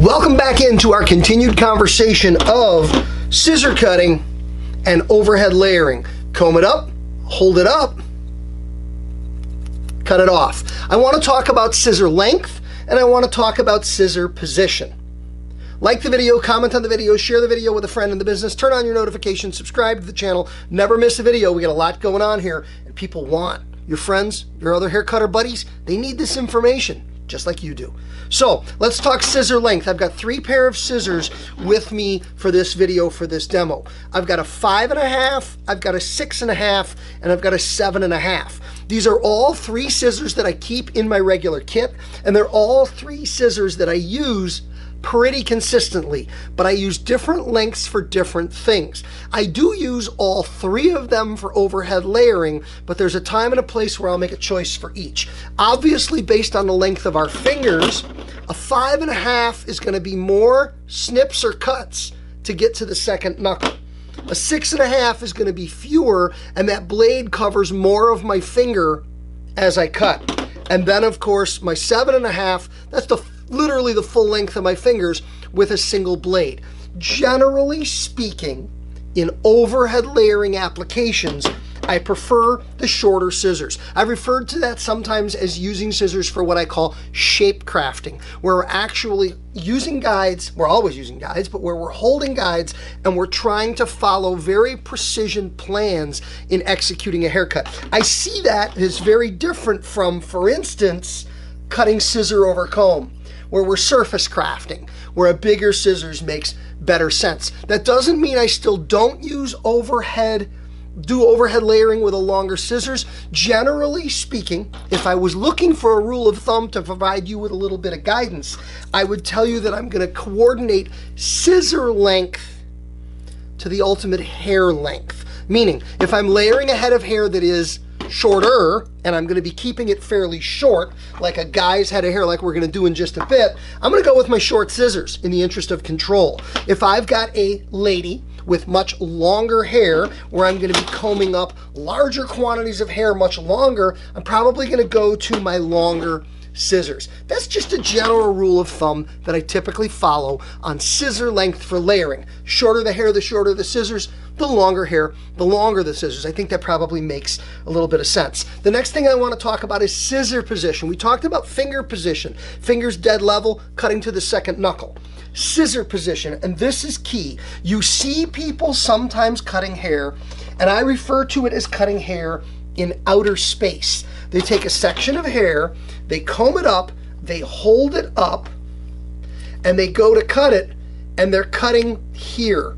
Welcome back into our continued conversation of scissor cutting and overhead layering. Comb it up, hold it up, cut it off. I want to talk about scissor length and I want to talk about scissor position. Like the video, comment on the video, share the video with a friend in the business, turn on your notifications, subscribe to the channel, never miss a video. We got a lot going on here and people want your friends, your other hair cutter buddies, they need this information just like you do. So let's talk scissor length. I've got 3 pair of scissors with me for this video, for this demo. I've got a 5.5, I've got a 6.5, and I've got a 7.5. These are all 3 scissors that I keep in my regular kit, and they're all 3 scissors that I use pretty consistently, but I use different lengths for different things. I do use all 3 of them for overhead layering, but there's a time and a place where I'll make a choice for each. Obviously, based on the length of our fingers, a 5.5 is going to be more snips or cuts to get to the second knuckle. A 6.5 is going to be fewer, and that blade covers more of my finger as I cut. And then, of course, my 7.5, that's literally the full length of my fingers with a single blade. Generally speaking, in overhead layering applications, I prefer the shorter scissors. I've referred to that sometimes as using scissors for what I call shape crafting, where we're actually using guides, we're always using guides, but where we're holding guides and we're trying to follow very precision plans in executing a haircut. I see that as very different from, for instance, cutting scissor over comb, where we're surface crafting, where a bigger scissors makes better sense. That doesn't mean I still don't use overhead layering with a longer scissors. Generally speaking, if I was looking for a rule of thumb to provide you with a little bit of guidance, I would tell you that I'm going to coordinate scissor length to the ultimate hair length. Meaning, if I'm layering a head of hair that is shorter, and I'm going to be keeping it fairly short, like a guy's head of hair like we're going to do in just a bit, I'm going to go with my short scissors in the interest of control. If I've got a lady with much longer hair where I'm going to be combing up larger quantities of hair much longer, I'm probably going to go to my longer scissors. That's just a general rule of thumb that I typically follow on scissor length for layering. Shorter the hair, the shorter the scissors. The longer hair, the longer the scissors. I think that probably makes a little bit of sense. The next thing I want to talk about is scissor position. We talked about finger position. Fingers dead level, cutting to the second knuckle. Scissor position, and this is key. You see people sometimes cutting hair, and I refer to it as cutting hair in outer space. They take a section of hair, they comb it up, they hold it up, and they go to cut it, and they're cutting here.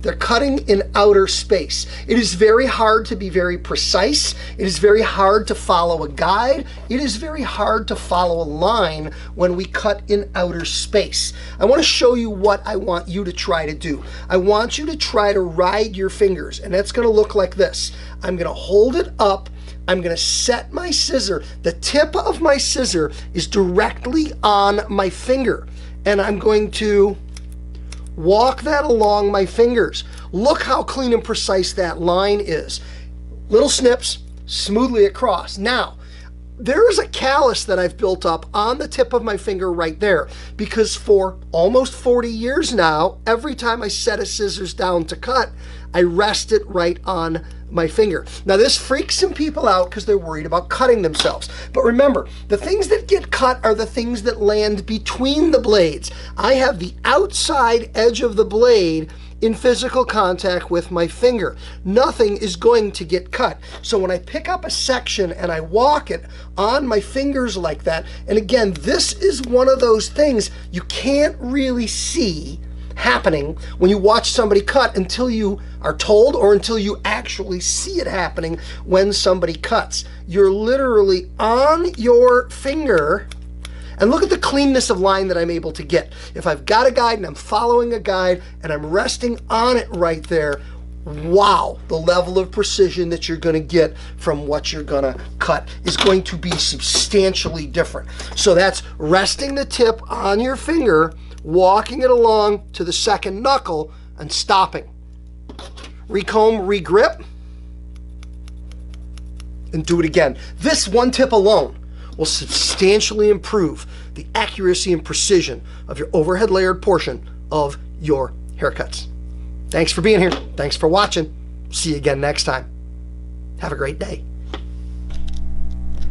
They're cutting in outer space. It is very hard to be very precise. It is very hard to follow a guide. It is very hard to follow a line when we cut in outer space. I want to show you what I want you to try to do. I want you to try to ride your fingers, and that's going to look like this. I'm going to hold it up. I'm going to set my scissor. The tip of my scissor is directly on my finger, and I'm going to walk that along my fingers. Look how clean and precise that line is. Little snips, smoothly across. Now, there is a callus that I've built up on the tip of my finger right there, because for almost 40 years now, every time I set a scissors down to cut, I rest it right on my finger. Now this freaks some people out because they're worried about cutting themselves. But remember, the things that get cut are the things that land between the blades. I have the outside edge of the blade in physical contact with my finger. Nothing is going to get cut. So when I pick up a section and I walk it on my fingers like that, and again, this is one of those things you can't really see happening when you watch somebody cut until you are told or until you actually see it happening when somebody cuts. You're literally on your finger, and look at the cleanness of line that I'm able to get. If I've got a guide and I'm following a guide and I'm resting on it right there, wow, the level of precision that you're going to get from what you're going to cut is going to be substantially different. So that's resting the tip on your finger, walking it along to the second knuckle, and stopping. Recomb, regrip, and do it again. This one tip alone will substantially improve the accuracy and precision of your overhead layered portion of your haircuts. Thanks for being here. Thanks for watching. See you again next time. Have a great day.